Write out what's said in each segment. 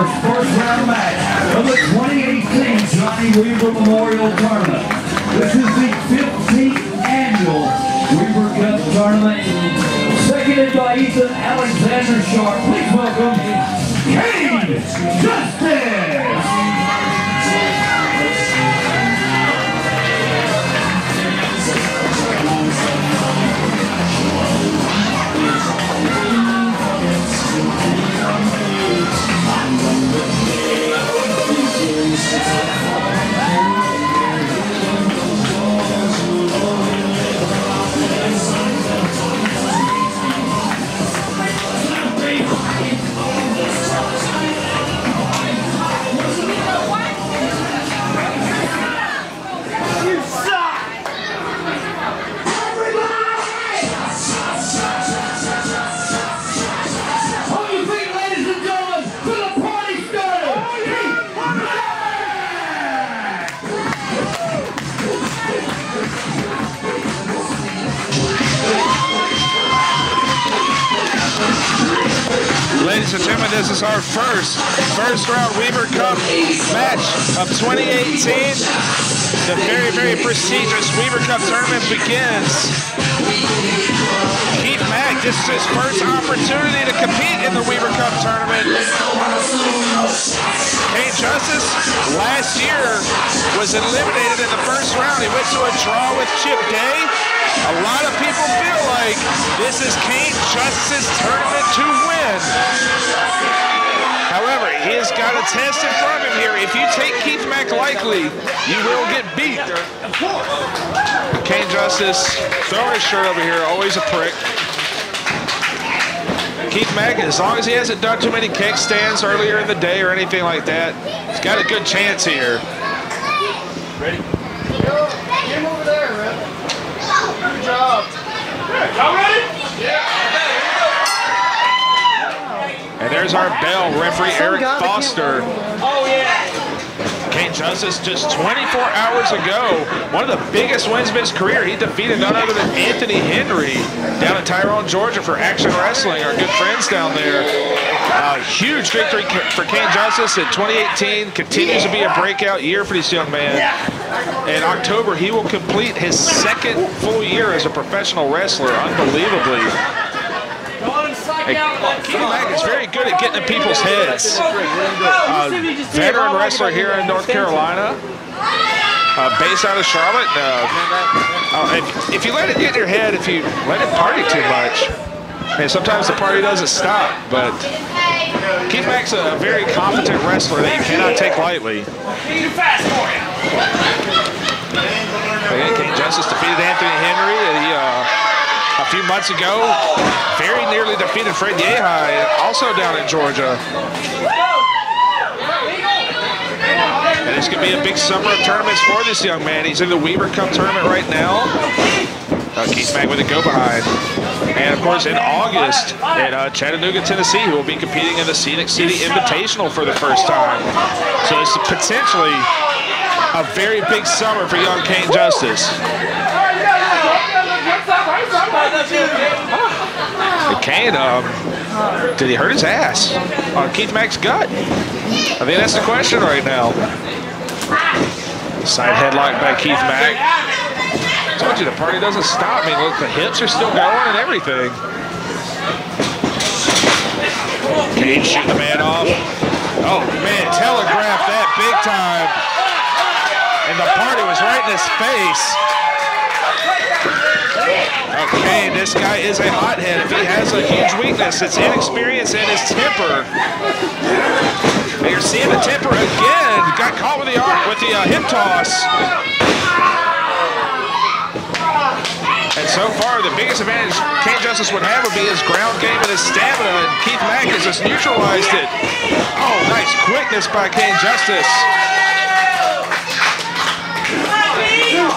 our first round match of the 2018 Johnny Weaver Memorial Tournament. This is the 15th annual Weaver Cup Tournament, seconded by Ethan Alexander Sharpe. Please welcome Cain Justice! Ladies and gentlemen, this is our first round Weaver Cup match of 2018. The very, very prestigious Weaver Cup tournament begins. Mack, this is his first opportunity to compete in the Weaver Cup tournament. Cain Justice last year was eliminated in the first round. He went to a draw with Chet Sterling. A lot of people feel like this is Cain Justice's tournament to win. However, he has got a test in front of him here. If you take Mack lightly, you will get beat. Cain Justice throwing his shirt over here, always a prick. Mack, as long as he hasn't done too many kick stands earlier in the day or anything like that, he's got a good chance here. Ready? Get him over there, man. Good job. Y'all ready? Yeah. And there's our bell, referee Arik Foster. Oh, yeah. Cain Justice just 24 hours ago, one of the biggest wins of his career. He defeated none other than Anthony Henry down in Tyrone, Georgia for Action Wrestling, our good friends down there. Huge victory for Cain Justice in 2018. Continues to be a breakout year for this young man. In October, he will complete his second full year as a professional wrestler, unbelievably. Mack is very good at getting in people's heads. Veteran wrestler here in North Carolina, based out of Charlotte. If you let it get in your head, if you let it party too much, and sometimes the party doesn't stop. But Mack's a very competent wrestler that you cannot take lightly. Again, Cain Justice defeated Anthony Henry. A few months ago, very nearly defeated Fred Yehai, also down in Georgia. And this could be a big summer of tournaments for this young man. He's in the Weaver Cup tournament right now. Mack with a go-behind. And, of course, in August in Chattanooga, Tennessee, he will be competing in the Scenic City Invitational for the first time. So this is potentially a very big summer for young Cain Justice. Cain, did he hurt his ass on Mack's gut? I think that's the question right now. Side headlock by Mack. I told you the party doesn't stop. I mean, look, the hips are still going and everything. Cain shooting the man off. Oh, man, telegraphed that big time. And the party was right in his face. Okay, this guy is a hothead. If he has a huge weakness, it's inexperience and his temper. And you're seeing the temper again. Got caught with the hip toss. And so far, the biggest advantage Cain Justice would have would be his ground game and his stamina. And Mack has just neutralized it. Oh, nice quickness by Cain Justice.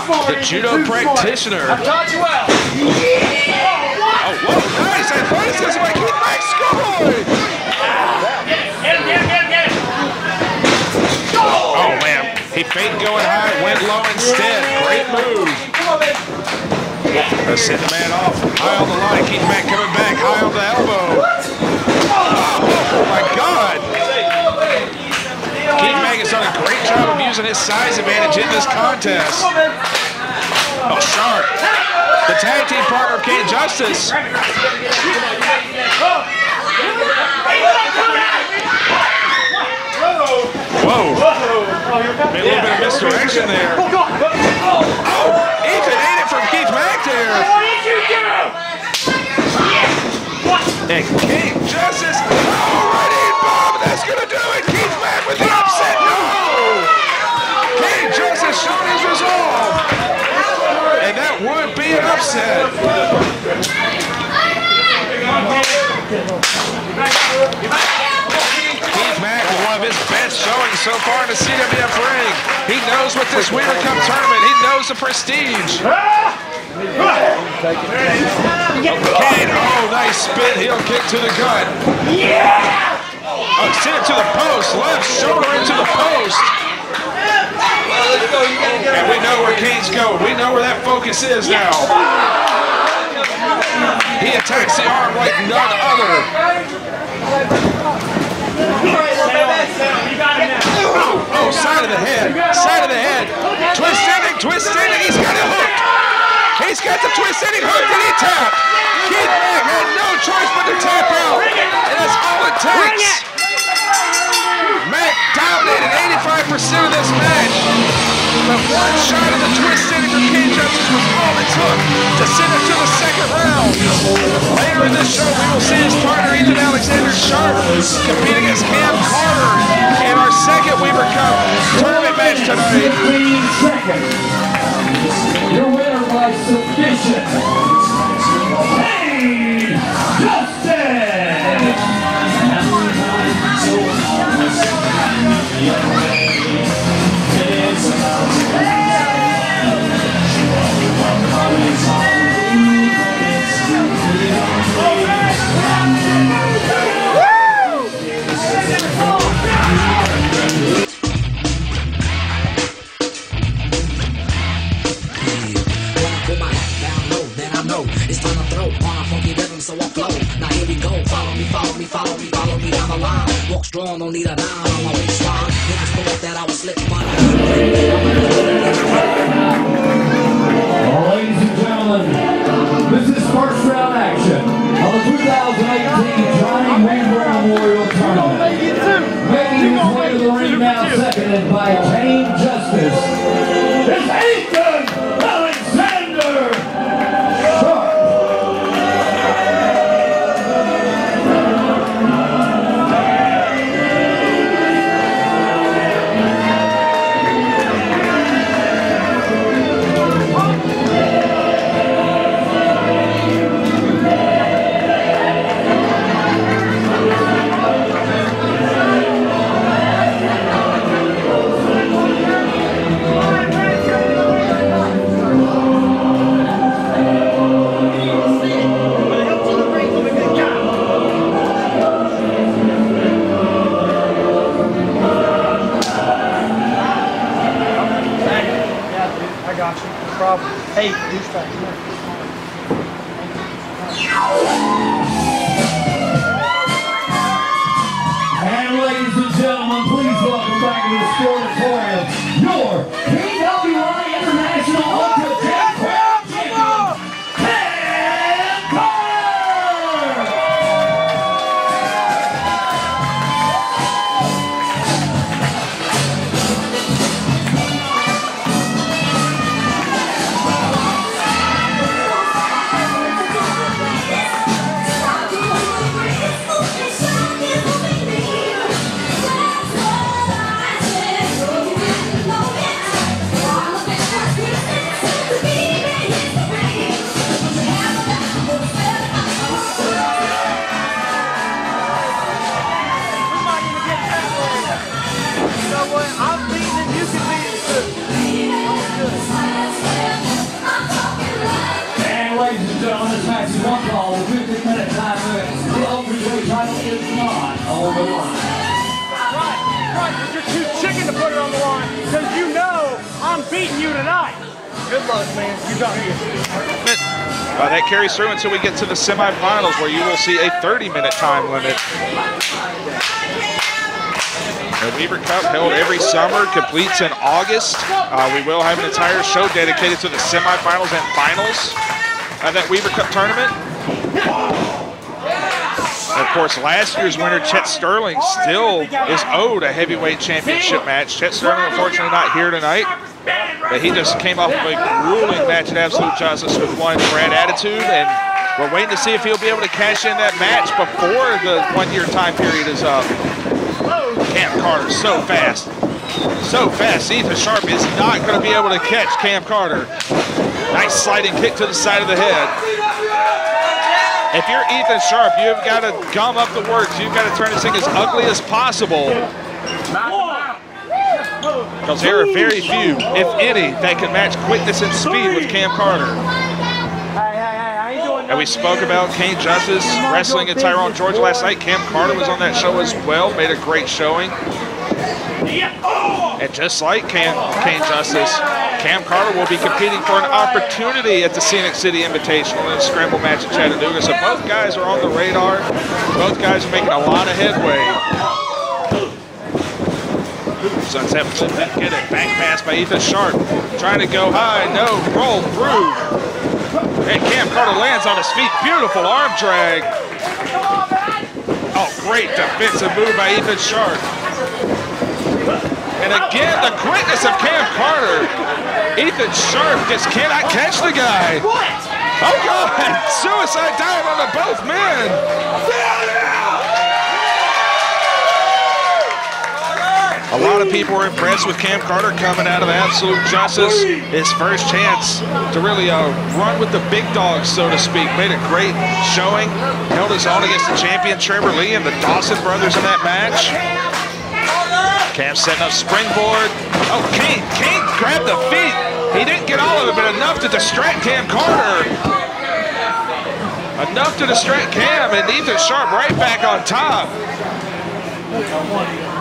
The judo practitioner. I've taught you well. Oh, whoa, nice athleticism by Mack. Scored! Get him. Oh, man. He faked going high, went low instead. Great move. Let's send the man off. High on the line. Mack coming back. High on the elbow. Oh, my God. using his size advantage in this contest. Oh, Sharpe, the tag team partner of Cain Justice. Whoa. Made a little bit of misdirection there. Oh, Ethan ate it from Keith Mack there. And Cain Justice, right-in bomb, that's going to do it. Keith Mack with the upset, no! Cain Justice showing his resolve. And that would be an upset. Keith Mack with one of his best showings so far in the CWF ring. He knows with this Weaver Cup tournament, he knows the prestige. Cain, oh, nice spin heel kick to the gut. Yeah! Oh, send it to the post, left shoulder into the post. And we know where Cain's going. We know where that focus is now. He attacks the arm like none other. Oh, side of the head, side of the head. Twist ending, he's got it hooked. He's got the twist ending hooked and he tapped. Keith Mack had no choice but to tap out. And that's all it takes. Mack dominated 85% of this match. But one shot of the twist ending from Cain Justice was all it took to send it to the second round. Later in this show, we will see his partner Ethan Alexander Sharpe compete against Cam Carter in our second Weaver Cup tournament match tonight. 15 seconds. Your winner by submission, Cain Justice. So I flow. Now here we go. Follow me down the line. Walk strong, don't need a dime on my waistline. Niggas thought that I was slick, but Ladies and gentlemen, this is first round action of the 2018 Johnny Weaver Memorial Tournament. Making his way to the ring now, seconded by Cain Justice, is Ethan Alexander Sharpe. Hey, douchebag. And ladies and gentlemen, please welcome back to the Sportatorium, your PWI International Ultra Tag Crown Champion, Cam Carter! Right, you're too chicken to put it on the line, because you know I'm beating you tonight. Good luck, man. You got here. That carries through until we get to the semifinals, where you will see a 30-minute time limit. The Weaver Cup, held every summer, completes in August. We will have an entire show dedicated to the semifinals and finals of that Weaver Cup tournament. And of course, last year's winner, Chet Sterling, still is owed a heavyweight championship match. Chet Sterling, unfortunately, not here tonight. But he just came off of a grueling match at Absolute Justice with one Brad Attitude, and we're waiting to see if he'll be able to cash in that match before the one-year time period is up. Cam Carter, so fast. So fast. Ethan Sharpe is not going to be able to catch Cam Carter. Nice sliding kick to the side of the head. If you're Ethan Sharpe, you've got to gum up the works. You've got to turn this thing as ugly as possible. Because there are very few, if any, that can match quickness and speed with Cam Carter. And we spoke about Cain Justice wrestling in Tyrone, Georgia last night. Cam Carter was on that show as well, made a great showing. And just like Cain Justice, Cam Carter will be competing for an opportunity at the Scenic City Invitational in a scramble match in Chattanooga. So both guys are on the radar. Both guys are making a lot of headway. Sunset flip that kid, a back pass by Ethan Sharpe. Trying to go high, no, roll through. And Cam Carter lands on his feet. Beautiful arm drag. Oh, great defensive move by Ethan Sharpe. And again, the quickness of Cam Carter. Ethan Sharpe just cannot catch the guy. Oh, God. Suicide dive on both men. A lot of people were impressed with Cam Carter coming out of Absolute Justice. His first chance to really run with the big dogs, so to speak. Made a great showing. Held his own against the champion Trevor Lee and the Dawson brothers in that match. Cam setting up springboard. Oh, Cain grabbed the feet. He didn't get all of it, but enough to distract Cam Carter. Enough to distract Cam, and Ethan Sharpe right back on top.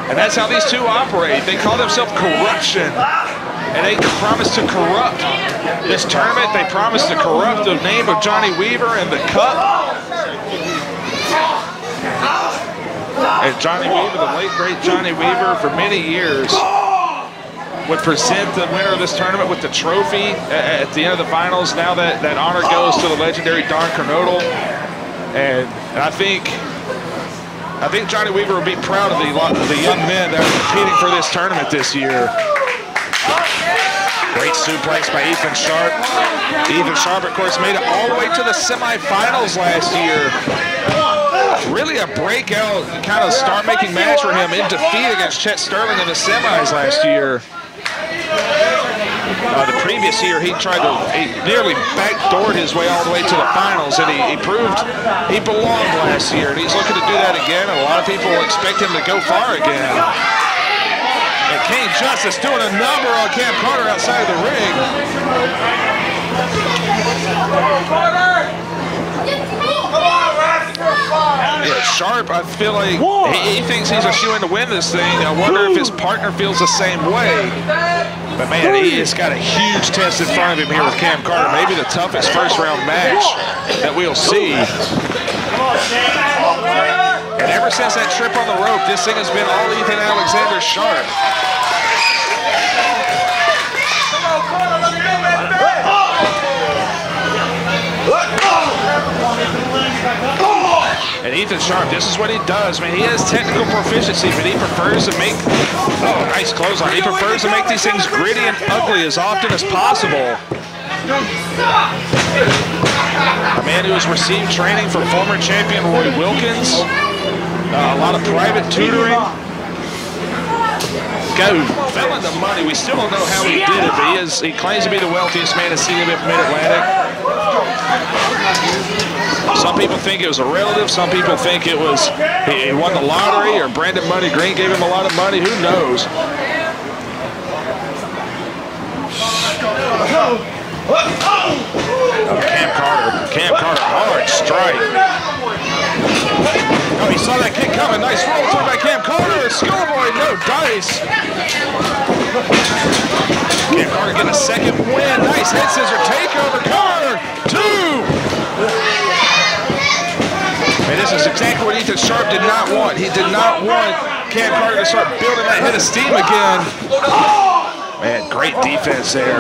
And that's how these two operate. They call themselves Corruption. And they promise to corrupt this tournament. They promise to corrupt the name of Johnny Weaver and the cup. And Johnny Weaver, the late great Johnny Weaver, for many years would present the winner of this tournament with the trophy at the end of the finals. Now that honor goes to the legendary Don Kernodle. And I think Johnny Weaver will be proud of the young men that are competing for this tournament this year. Great suplex by Ethan Sharpe. Ethan Sharpe, of course, made it all the way to the semifinals last year. Really a breakout kind of star-making match for him in defeat against Chet Sterling in the semis last year. The previous year, he nearly backdoored his way all the way to the finals, and he proved he belonged last year, and he's looking to do that again, and a lot of people will expect him to go far again. And Cain Justice doing a number on Cam Carter outside of the ring. Yeah, Sharpe, I feel like he thinks he's a shoo-in to win this thing. I wonder if his partner feels the same way. But man, he has got a huge test in front of him here with Cam Carter. Maybe the toughest first-round match that we'll see. And ever since that trip on the rope, this thing has been all Ethan Alexander Sharpe. And Ethan Sharpe, this is what he does, man. He has technical proficiency, but he prefers to make, nice clothesline. He prefers to make these things gritty and ugly as often as possible. A man who has received training from former champion Roy Wilkins, a lot of private tutoring. Guy who fell into money. We still don't know how he did it, but he claims to be the wealthiest man in CWF Mid-Atlantic. Some people think it was a relative. Some people think it was he won the lottery or Brandon Money Greene gave him a lot of money. Who knows? Cam Carter, hard strike. Oh, he saw that kick coming. Nice roll through by Cam Carter. Schoolboy, no dice. Cam Carter getting a second win. Nice head scissor takeover. Carter, 2. And this is exactly what Ethan Sharpe did not want. He did not want Cam Carter to start building that hit of steam again. Man, great defense there.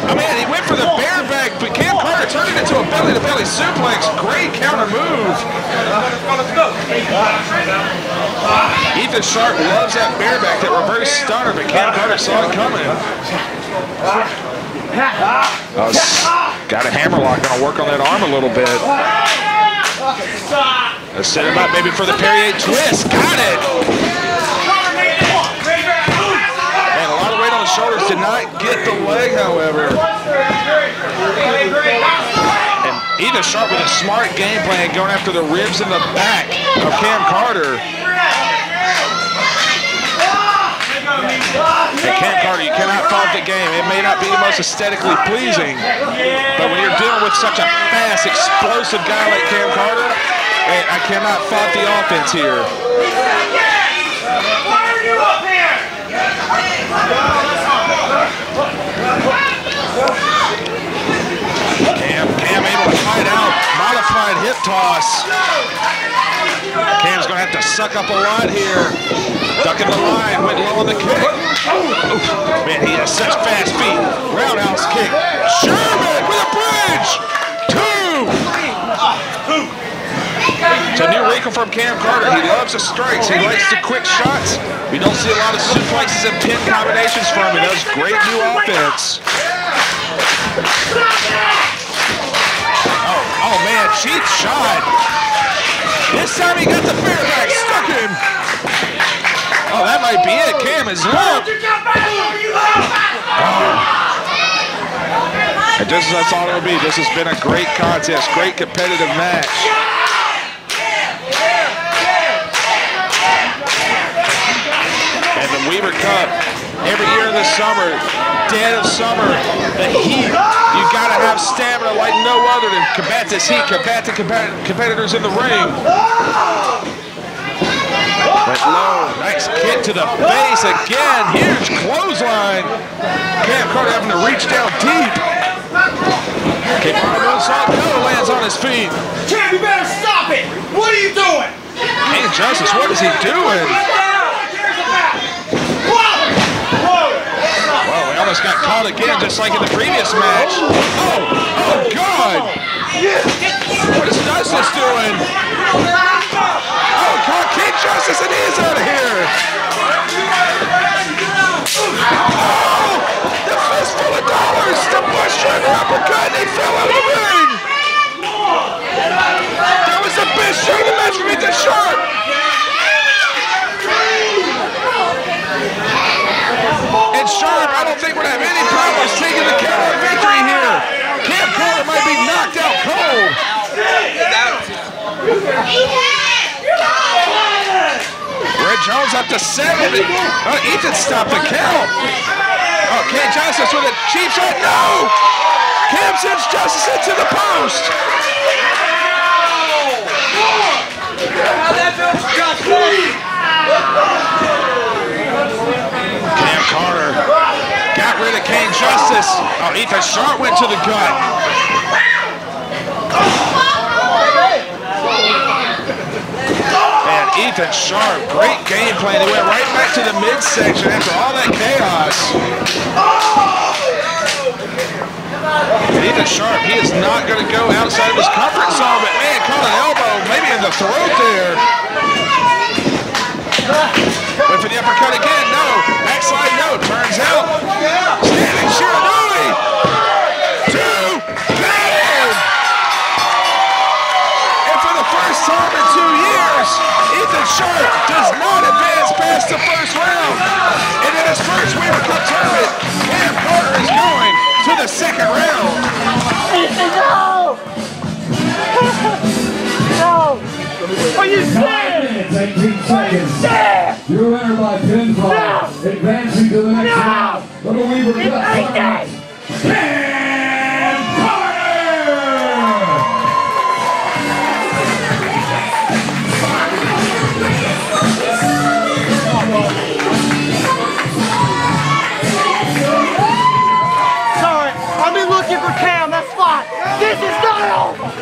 I mean, he went for the bareback, but Cam Carter turned it into a belly-to-belly suplex. Great counter move. Ethan Sharpe loves that bareback, that reverse stunner, but Cam Carter saw it coming. Got a hammerlock, gonna work on that arm a little bit. Let's set him up maybe for the Perrier twist. Got it. Man, a lot of weight on the shoulders, did not get the leg, however. And Ethan Sharpe with a smart game plan going after the ribs in the back of Cam Carter. And Cam Carter, you cannot fault the game. It may not be the most aesthetically pleasing, but when you're dealing with such a fast, explosive guy like Cam Carter, man, I cannot fault the offense here. Why are you up here? Cam able to fight out. Modified hip toss. Cam's going to have to suck up a lot here. Ducking the line, went low on the kick. Man, he has such fast feet. Roundhouse kick. Sherman with a bridge. 2. It's a new wrinkle from Cam Carter. He loves the strikes. He likes the quick shots. We don't see a lot of suplexes and pin combinations from him. He does great new offense. Oh man, cheap shot. This time he got the bareback, stuck him. Oh, that might be it. Cam is locked. And just as I thought it would be, this has been a great contest, great competitive match. And the Weaver Cup, every year in the summer, dead of summer, the heat, you gotta have stamina like no other to combat this heat, combat the competitors in the ring. Went low, nice kick to the face again, huge clothesline. Cam Carter having to reach down deep. Came on the moonsault, lands on his feet. Cam, you better stop it! What are you doing? Cain Justice, what is he doing? Well, we almost got caught again, just like in the previous match. Oh God! What is Justice doing? Oh, caught Cain Justice, and he is out of here. Oh, the fistful of dollars, the bush driver uppercut, and he fell out of the ring. That was the best show of the match from Ethan Sharpe. And Sharpe, I don't think would have any problems taking the counter victory here. Cam Carter might be knocked out cold. Red Jones up to 7. Oh, Ethan stopped the count. Oh, Cain Justice with a cheap shot. No! Cam sends Justice into the post. Cam Carter got rid of Cain Justice. Oh, Ethan Sharpe went to the gut. And Ethan Sharpe, great game plan. He went right back to the midsection after all that chaos. And Ethan Sharpe, he is not going to go outside of his comfort zone, but man, caught an elbow, maybe in the throat there. Went for the uppercut again, no. Backslide, no. Turns out. Standing Shiranui. 2. Bam! And for the first time in 2 years, Ethan Sharpe does not advance past the first round. And in his first Weaver Cup tournament, Cam Carter is going to the second round. No! No! Are you serious? 18 seconds. You're winner by pinfall. Advancing to the next round. For the Weaver Cup tournament, Cam Carter! Sorry, I've been looking for Cam, that's fine. This is not over!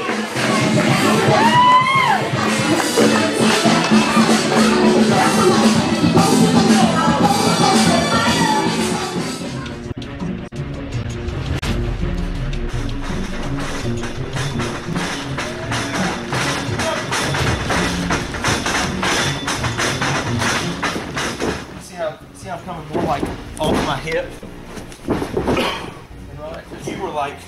more like off my hip. Right? You were like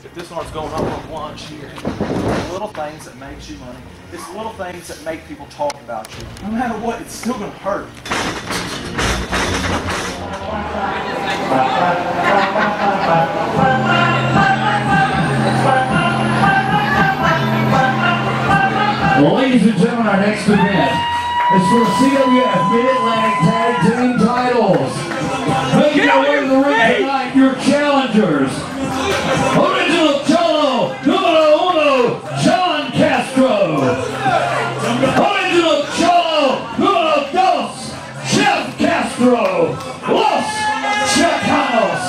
if this arm's going up on lunge here. The little things that make you money. It's little things that make people talk about you. No matter what, it's still gonna hurt. Well, ladies and gentlemen, our next event is for CWF Mid-Atlantic Tag Team titles. Making their way to the ring tonight, your challengers. Original Cholo, numero uno, John Castro. Original Cholo, numero dos, Chef Castro. Los Chicanos.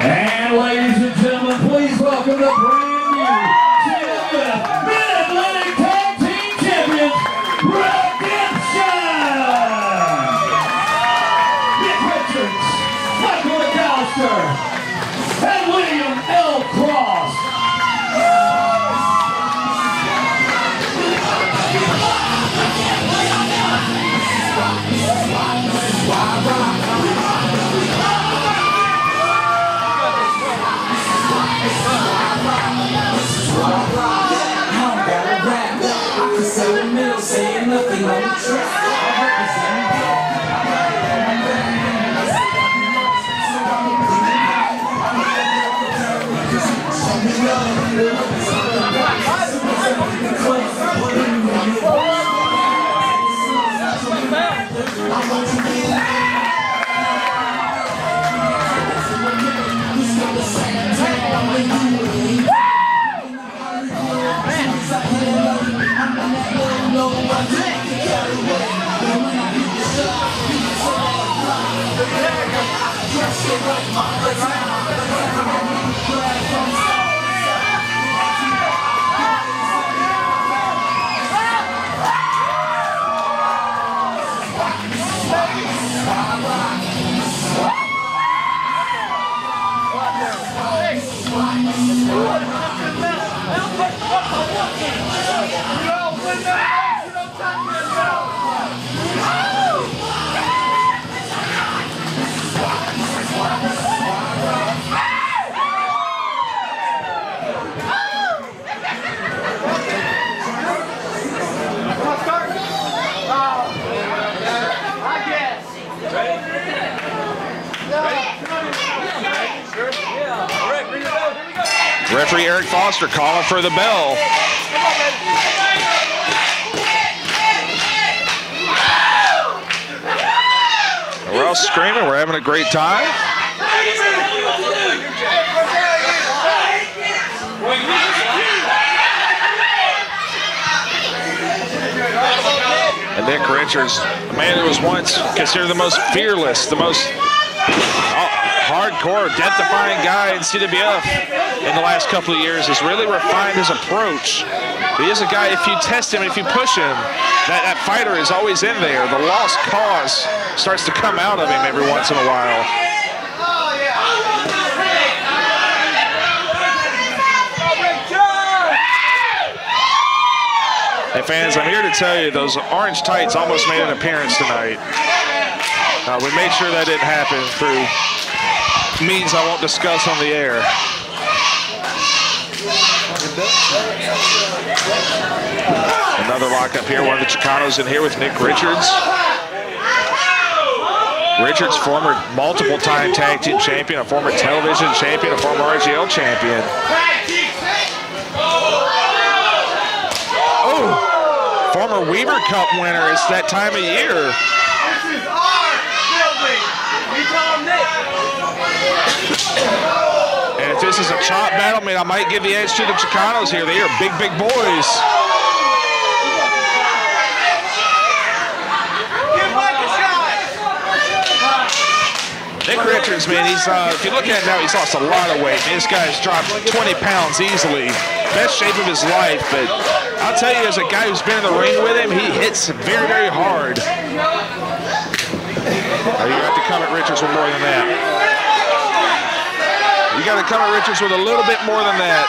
And ladies and gentlemen, please welcome the brand new CWF Mid-Atlantic Tag Team Champions, Redemption! Nick Richards, Michael McAllister, and William L. Cross. Saying nothing on the track. Referee Eric Foster calling for the bell. We're all screaming. We're having a great time. And Nick Richards, a man who was once considered the most fearless, the most hardcore, death-defying guy in CWF in the last couple of years, has really refined his approach. He is a guy, if you test him, if you push him, that fighter is always in there. The lost cause starts to come out of him every once in a while. Hey fans, I'm here to tell you those orange tights almost made an appearance tonight. We made sure that didn't happen through means I won't discuss on the air. Another lockup here, one of the Chicanos in here with Nick Richards. Richards, former multiple-time tag team champion, a former television champion, a former RGL champion. Oh, former Weaver Cup winner. It's that time of year. This is our building. You tell him Nick. And if this is a chop battle, I mean, I might give the edge to the Chicanos here. They are big, big boys. Nick Richards, man, he's if you look at him now, he's lost a lot of weight. Man, this guy's dropped 20 pounds easily. Best shape of his life, but I'll tell you, as a guy who's been in the ring with him, he hits very, very hard. You have to come at Richards with more than that. You got to come at Richards with a little bit more than that.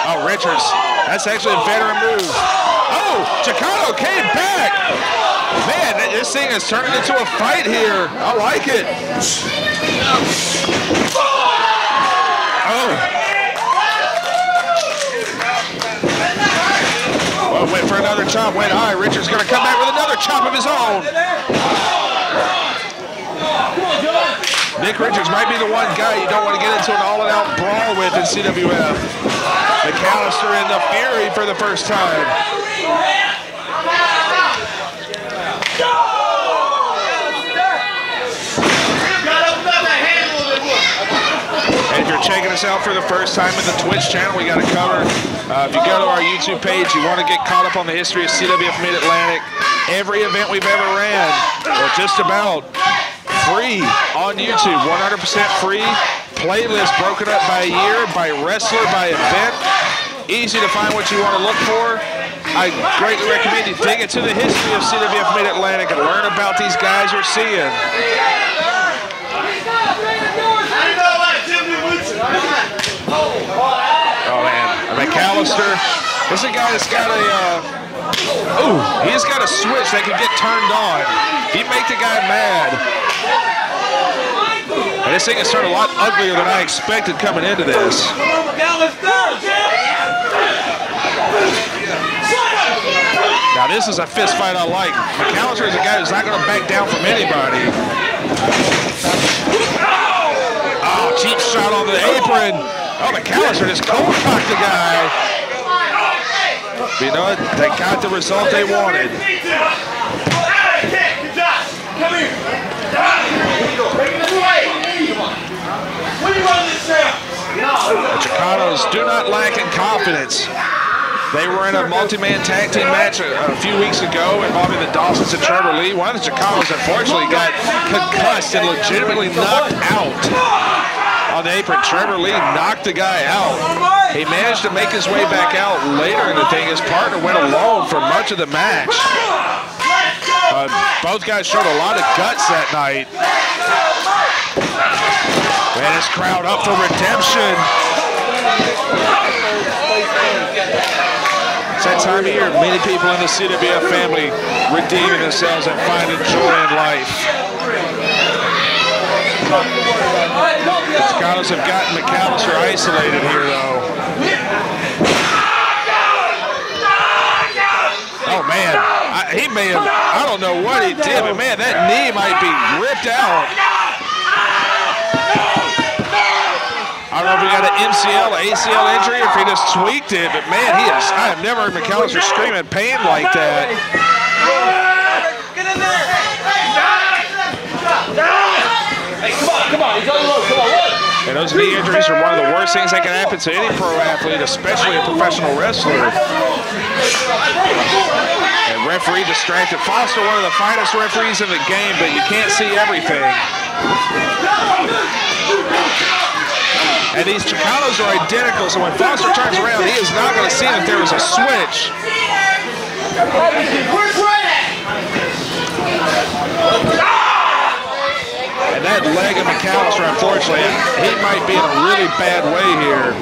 Oh, Richards, that's actually a veteran move. Oh, Chicano came back. Man, this thing is turning into a fight here. I like it. Oh. Well, went for another chop, went high. Richards going to come back with another chop of his own. Nick Richards might be the one guy you don't want to get into an all-out brawl with in CWF. McAllister in the Fury for the first time. And if you're checking us out for the first time in the Twitch channel, we got it covered. If you go to our YouTube page, you want to get caught up on the history of CWF Mid-Atlantic. Every event we've ever ran, or just about, free on YouTube, 100% free. Playlist broken up by year, by wrestler, by event. Easy to find what you want to look for. I greatly recommend you dig into the history of CWF Mid-Atlantic and learn about these guys you're seeing. Oh man, McAllister. This is a guy that's got a he's got a switch that can get turned on. He make the guy mad. And this thing has turned a lot uglier than I expected coming into this. Now this is a fist fight I like. McAllister is a guy who's not going to back down from anybody. Oh, cheap shot on the apron. Oh, McAllister just cold-cocked the guy. But you know what? They got the result they wanted. The Chicanos do not lack in confidence. They were in a multi-man tag team match a few weeks ago involving the Dawsons and Trevor Lee. One of the Chicanos unfortunately got concussed and legitimately knocked out on the apron. Trevor Lee knocked the guy out. He managed to make his way back out later in the thing. His partner went alone for much of the match. Both guys showed a lot of guts that night. Man, this crowd up for redemption. It's that time of year, many people in the CWF family redeeming themselves and finding joy in life. The Chicanos have gotten McAllister isolated here, though. Oh, man. He may have, I don't know what he did, but, man, that knee might be ripped out. I don't know if he got an MCL, ACL injury, or if he just tweaked it, but, man, I have never heard McAllister scream in pain like that. Get in there! Hey, come on, he's on the road, come on, look! And those knee injuries are one of the worst things that can happen to any pro athlete, especially a professional wrestler. And referee distracted. Foster, one of the finest referees in the game, but you can't see everything. And these Chicanos are identical, so when Foster turns around, he is not going to see that there is a switch. And that leg of McAllister, unfortunately, he might be in a really bad way here.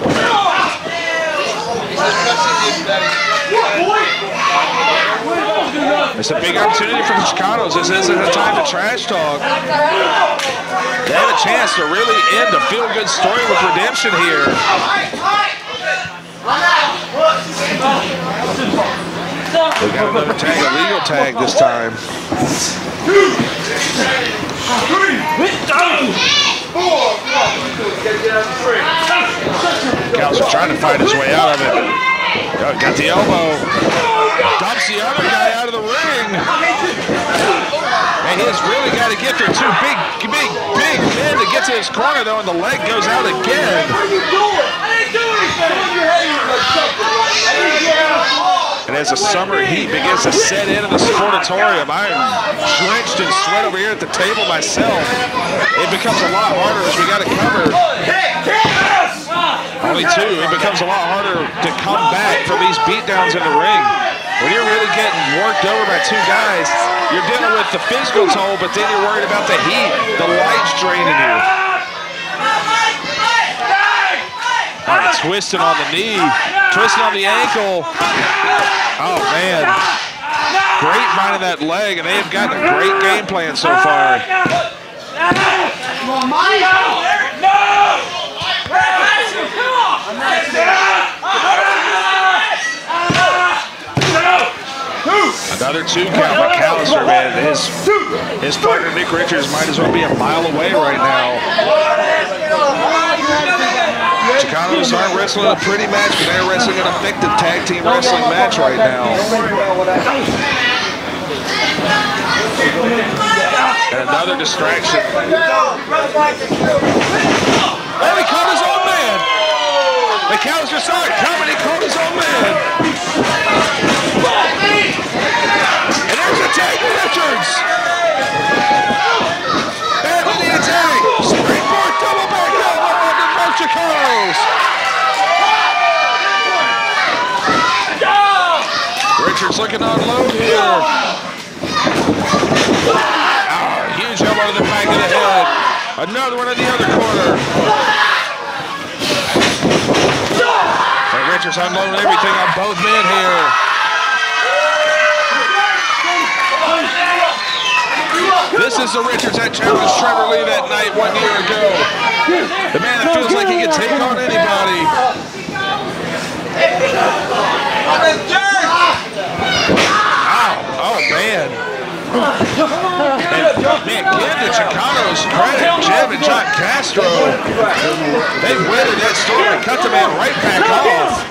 It's a big opportunity for the Chicanos. This isn't a time to trash talk. They have a chance to really end a feel-good story with redemption here. We got another tag, a legal tag this time. McAllister trying to fight his way out of it. Oh, got the elbow. Dumps the other guy out of the ring. And he has really got to get there. Two big men to get to his corner, though, and the leg goes out again. What are you doing? I didn't do anything. Your head like something. I didn't get out. And as the summer heat begins to set in the sportatorium, I am drenched in sweat over here at the table myself. It becomes a lot harder as we got to cover. Only two. It becomes a lot harder to come back from these beatdowns in the ring. When you're really getting worked over by two guys, you're dealing with the physical toll, but then you're worried about the heat, the light's draining you. Oh, twisting on the knee, twisting on the ankle. Oh, man. Great minding that leg, and they have gotten a great game plan so far. Another two count. McAllister, man. His partner, Nick Richards, might as well be a mile away right now. Chicanos aren't wrestling a pretty match, but they're wrestling an effective tag team wrestling match right now. And another distraction. Oh, he caught his own man. McAllister saw it coming. He caught his own man. And there's a tag to Richards. And with the attack. Springboard double back elbow on the both Chicanos. Richards looking on load here. Oh, huge elbow to the back of the head. Another one in the other corner. And Richards unloading everything on both men here. This is the Richards that challenged Trevor Lee that night 1 year ago. The man that feels like he can take on anybody. Oh man. And man, give the Chicanos credit, Jim and John Castro. They weathered that storm and cut the man right back off.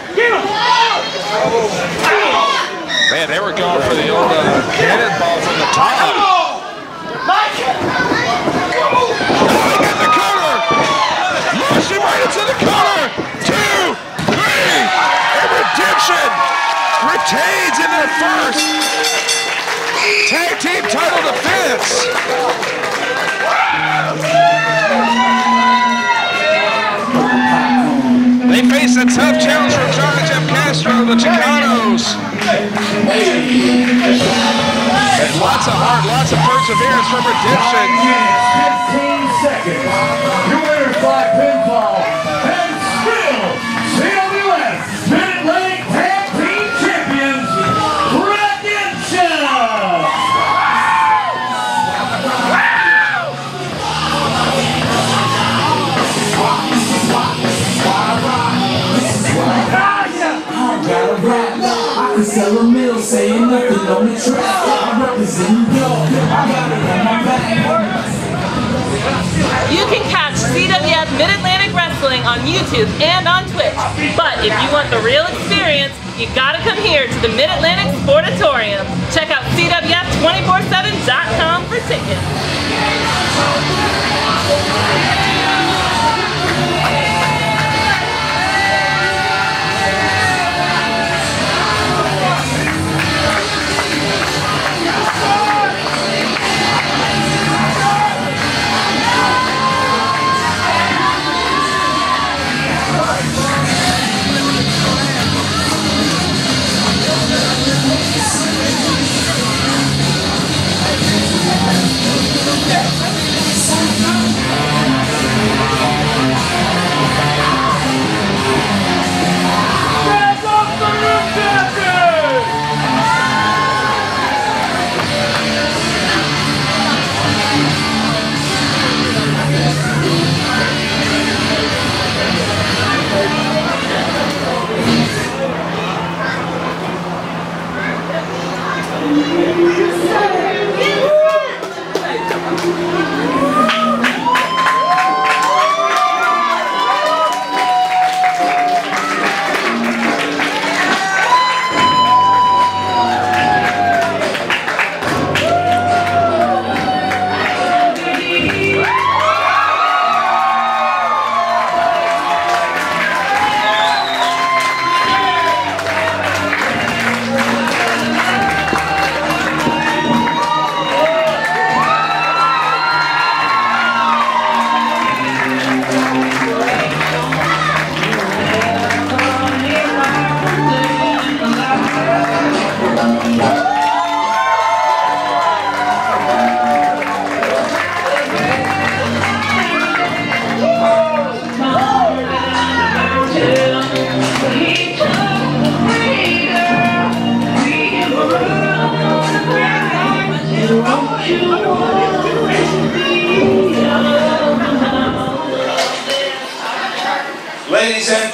Man, they were going for the old cannonball from the top. They got the corner. Launching right into the corner. 2, 3. And Redemption retains in their first tag team title defense. They face a tough challenge from John and Jeff Castro, the Chicanos. And lots of heart, lots of perseverance from Redemption. 15 seconds. Your winners by pinfall, and still CWF Mid-Atlantic Tag Team Champions, Redemption. I can sell a meal, saying nothing on the track. I represent New York. I got it on my back. You can catch CWF Mid-Atlantic Wrestling on YouTube and on Twitch. But if you want the real experience, you gotta come here to the Mid-Atlantic Sportatorium. Check out CWF247.com for tickets.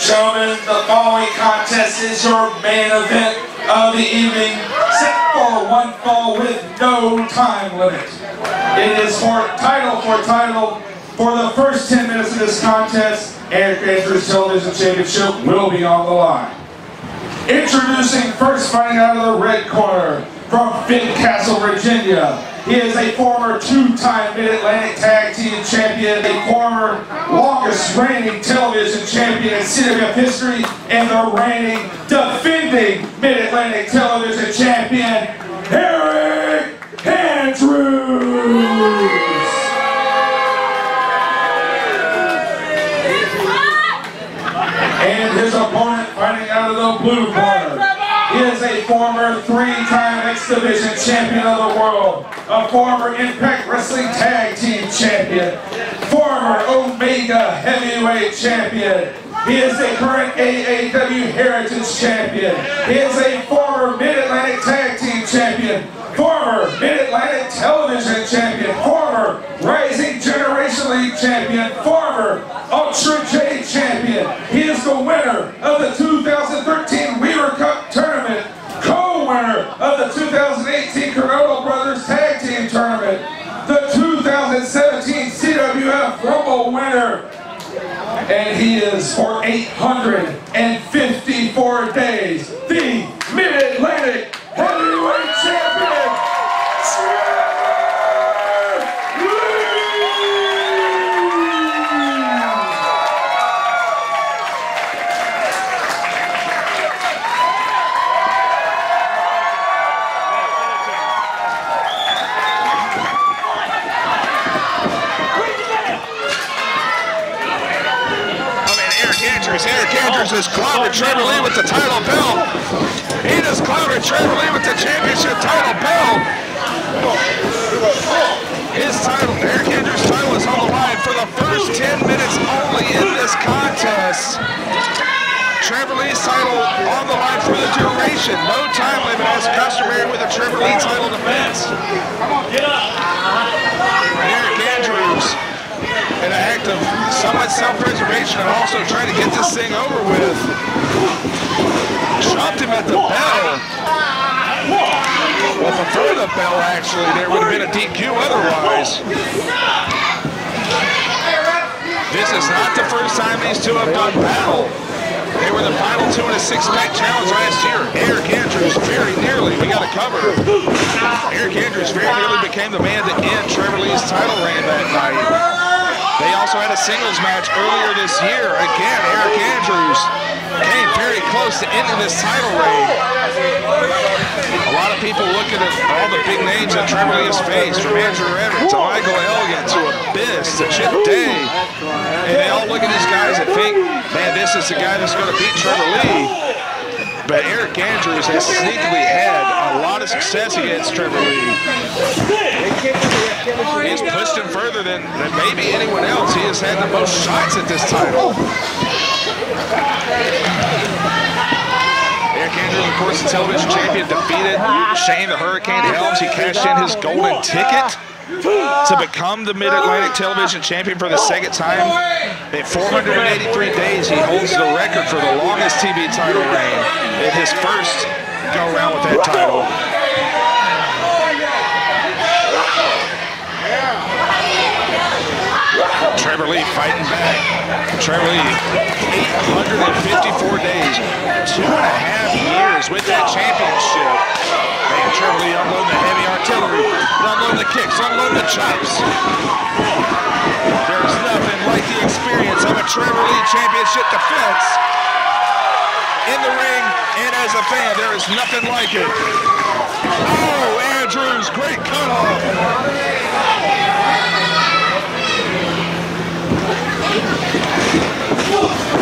Gentlemen, the following contest is your main event of the evening, set for one fall with no time limit. It is for title for the first 10 minutes of this contest. Aric Andrews Television Championship will be on the line. Introducing first, fighting out of the red corner from Fincastle, Virginia. He is a former two-time Mid-Atlantic Tag Team Champion, a former longest reigning television champion in CWF history, and the reigning, defending Mid-Atlantic Television Champion, Aric Andrews. And his opponent fighting out of the blue corner. He is a former three-time X Division champion of the world, a former Impact Wrestling Tag Team champion, former Omega Heavyweight champion. He is a current AAW Heritage champion. He is a former Mid-Atlantic Tag Team champion, former Mid-Atlantic Television champion, former Rising Generation League champion, former Ultra J champion. He is the winner of the 2013 Weaver Cup tournament, co-winner of the 2018 Cornell Brothers Tag Team tournament, the 2017 CWF Rumble winner, and he is for 854 days the Mid-Atlantic Heavyweight Champion, Aric Andrews has clobbered Trevor Lee with the title belt. He just clobbered Trevor Lee with the championship title belt. His title, Aric Andrews' title, is on the line for the first 10 minutes only in this contest. Trevor Lee's title on the line for the duration. No time limit as customary with a Trevor Lee title defense. Aric Andrews, in an act of somewhat self-preservation and also trying to get this thing over with, dropped him at the bell. Well, before the bell, actually, there would have been a DQ otherwise. This is not the first time these two have done battle. They were the final two in a six-pack challenge last year. Aric Andrews very nearly, we got to cover. Aric Andrews very nearly became the man to end Trevor Lee's title reign that night. They also had a singles match earlier this year. Again, Aric Andrews came very close to ending this title reign. A lot of people looking at all the big names that Trevor Lee has faced, from Andrew Everett to Michael Elgin to Abyss to Chip Day. And they all look at these guys and think, man, this is the guy that's going to beat Trevor Lee. But Aric Andrews has sneakily had a lot of success against Trevor Lee. He's pushed him further than maybe anyone else. He has had the most shots at this title. Aric Andrews, of course, the television champion, defeated Shane the Hurricane Helms. He cashed in his golden ticket to become the Mid-Atlantic Television Champion for the second time. In 483 days, he holds the record for the longest TV title reign in his first go-around with that title. Trevor Lee fighting back. Trevor Lee, 854 days, 2.5 years with that championship. Man, Trevor Lee unloading the heavy artillery, unloading the kicks, unloading the chops. There's nothing like the experience of a Trevor Lee championship defense in the ring, and as a fan, there is nothing like it. Oh, Andrews, great cutoff.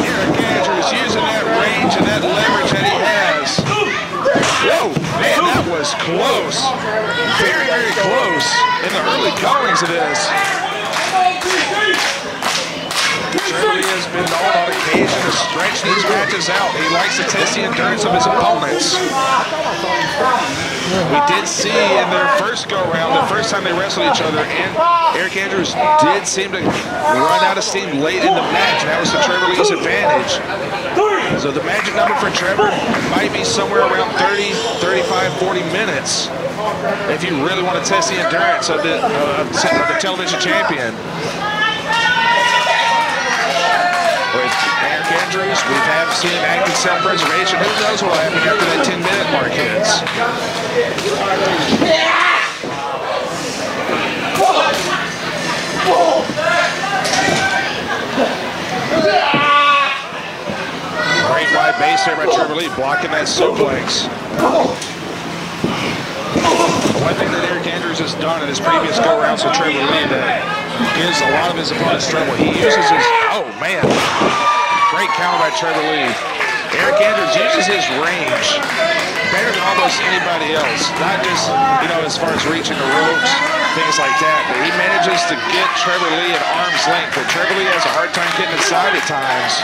Aric Andrews using that range and that leverage that he has. Whoa, man, that was close. Very, very close in the early goings of this. Trevor Lee has been known on occasion to stretch these matches out. He likes to test the endurance of his opponents. We did see in their first go-around, the first time they wrestled each other, and Aric Andrews did seem to run out of steam late in the match, and that was to Trevor Lee's advantage. So the magic number for Trevor might be somewhere around 30, 35, 40 minutes if you really want to test the endurance of the television champion. With Aric Andrews, we have seen active self-preservation. Who knows what will happen after that 10-minute mark hits. Great wide base there by Trevor Lee, blocking that suplex. One thing that Aric Andrews has done in his previous go-rounds with Trevor Lee that gives a lot of his opponents trouble. He uses his, oh man, great counter by Trevor Lee. Aric Andrews uses his range better than almost anybody else. Not just, you know, as far as reaching the ropes, things like that, but he manages to get Trevor Lee at arm's length. But Trevor Lee has a hard time getting inside at times.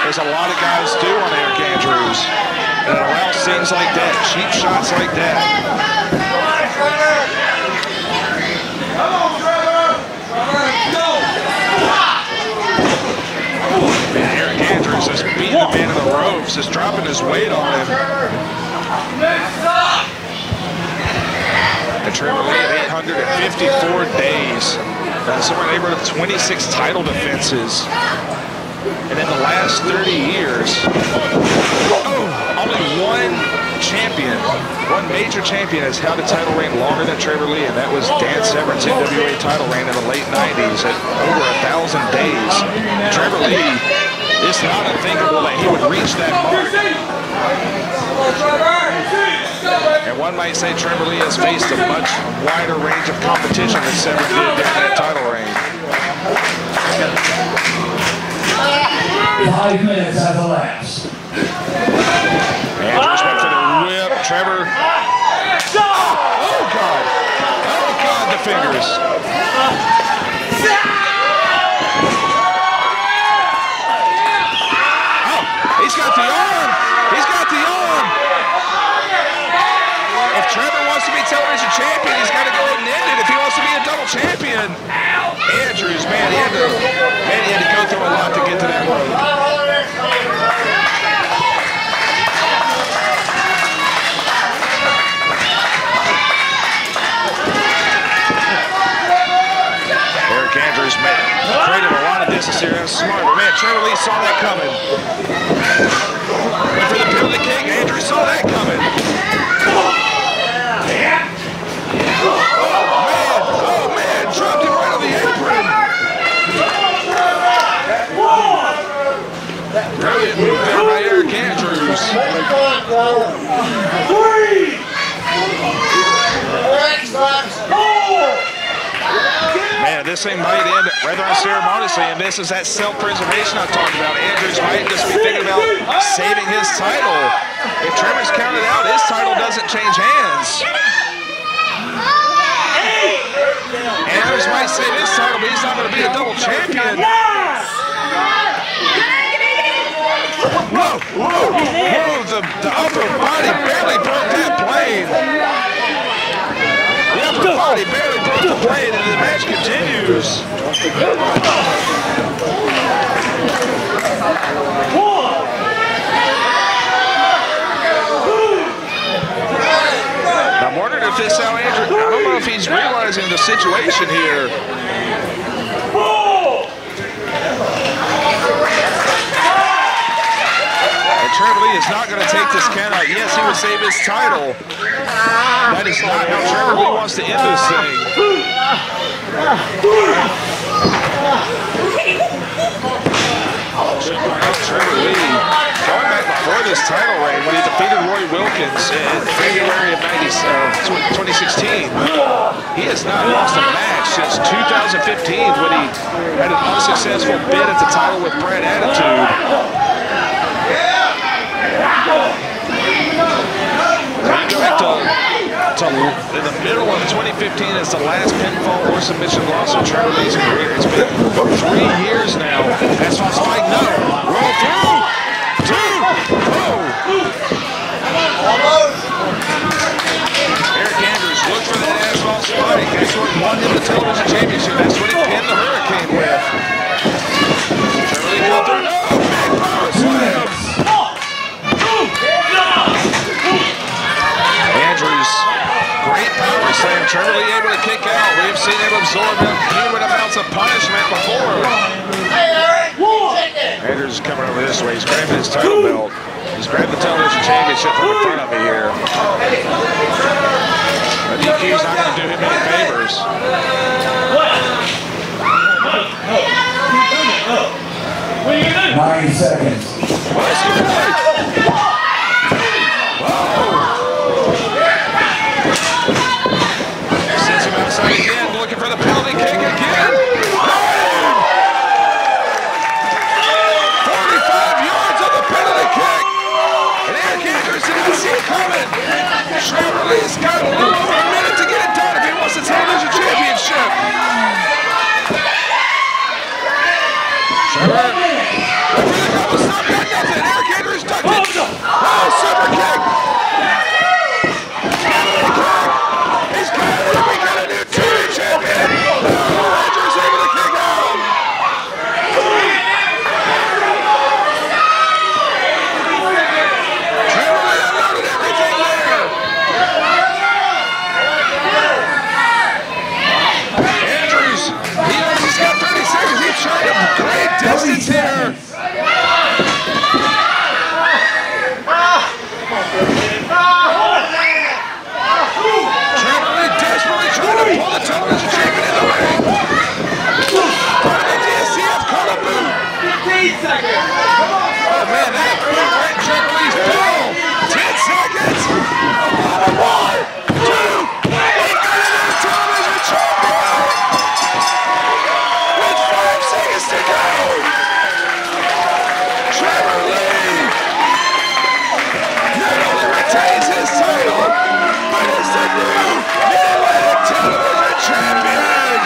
There's a lot of guys do on Aric Andrews. And it allows things like that, cheap shots like that. Aric Andrews is beating the man in the ropes, is dropping his weight on him. And Trevor Lee at 854 days. Somewhere in the neighborhood of 26 title defenses. And in the last 30 years, only one champion, one major champion has held a title reign longer than Trevor Lee, and that was Dan Severance's NWA title reign in the late 90s at over 1,000 days. Trevor Lee, it's not unthinkable that he would reach that mark. And one might say Trevor Lee has faced a much wider range of competition than Severance did during that title reign. 5 minutes have elapsed. Andrews went for the whip. Trevor. Oh, God. Oh, God, the fingers. Oh, he's got the arm. He's got the arm. If Trevor wants to be television champion, he's got to go ahead and end it. If he wants to be a double champion, Andrews, man, he had to go through a lot to get to that road. Aric Andrews, man, created a lot of distance here. That was smart, but man, Trevor Lee saw that coming. Went for the penalty kick. Andrews saw that coming. Oh man, dropped him right on the apron. Brilliant move there by Aric Andrews. 3. Man, this thing might end rather unceremoniously, and this is that self-preservation I talked about. Andrews might just be thinking about saving his title. If Trevor's counted out, his title doesn't change hands. Andrews might save his title, but he's not going to be a double champion. Whoa, whoa, whoa, the upper body barely broke that plane. The upper body barely broke the plane, and the match continues. I'm wondering if this how Andrew, I don't know if he's realizing the situation here. And Trevor Lee is not going to take this count out. Yes, he would save his title. That is not how Trevor Lee wants to end this thing. Trevor Lee, going back before this title reign, when he defeated Roy Wilkins in February of 2016, he has not lost a match since 2015 when he had an unsuccessful bid at the title with Brad Attitude. So you go back to in the middle of 2015 as the last pinfall or submission loss of Trevor Lee's career. It's been 3 years now. That's what's like, no. Roll through. 2. Oh. Aric Trevor Lee able to kick out. We have seen him absorb human amounts of punishment before. Andrews is coming over this way. He's grabbing his title belt. He's grabbed the television championship from in front of me here. But DQ's not going to do him any favors. 9 seconds. Sends him outside again, looking for the penalty kick again. 45 yards on the penalty kick. And Aric Andrews did not see it coming. Trevor Lee's got a little over a minute to get it done if he wants the television championship. Trevor, almost not got nothing. Aric Andrews ducked it. Oh, super kick. He's got it. We got a new TV champion. Andrews able to kick out. Trevor Lee unloaded everything there. Andrews, he's got 30 seconds. He's trying to great distance here. Trevor Lee desperately trying to pull the television champion in the ring. Part of the DSCF caught a boot. 15 seconds. Oh man, that boot right in Trevor Lee's bell. 10 seconds. 1, 2, he goes to the television champion. With 5 seconds to go. Trevor Lee not only retains his title, but is the new Mid-Atlantic television champion.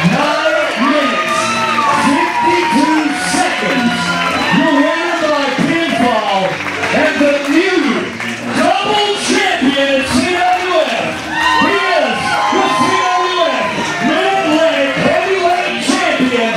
9 minutes, 52 seconds. You're winner by pinfall and the new double champion at CWF. He is the CWF Mid-Atlantic Heavyweight Champion,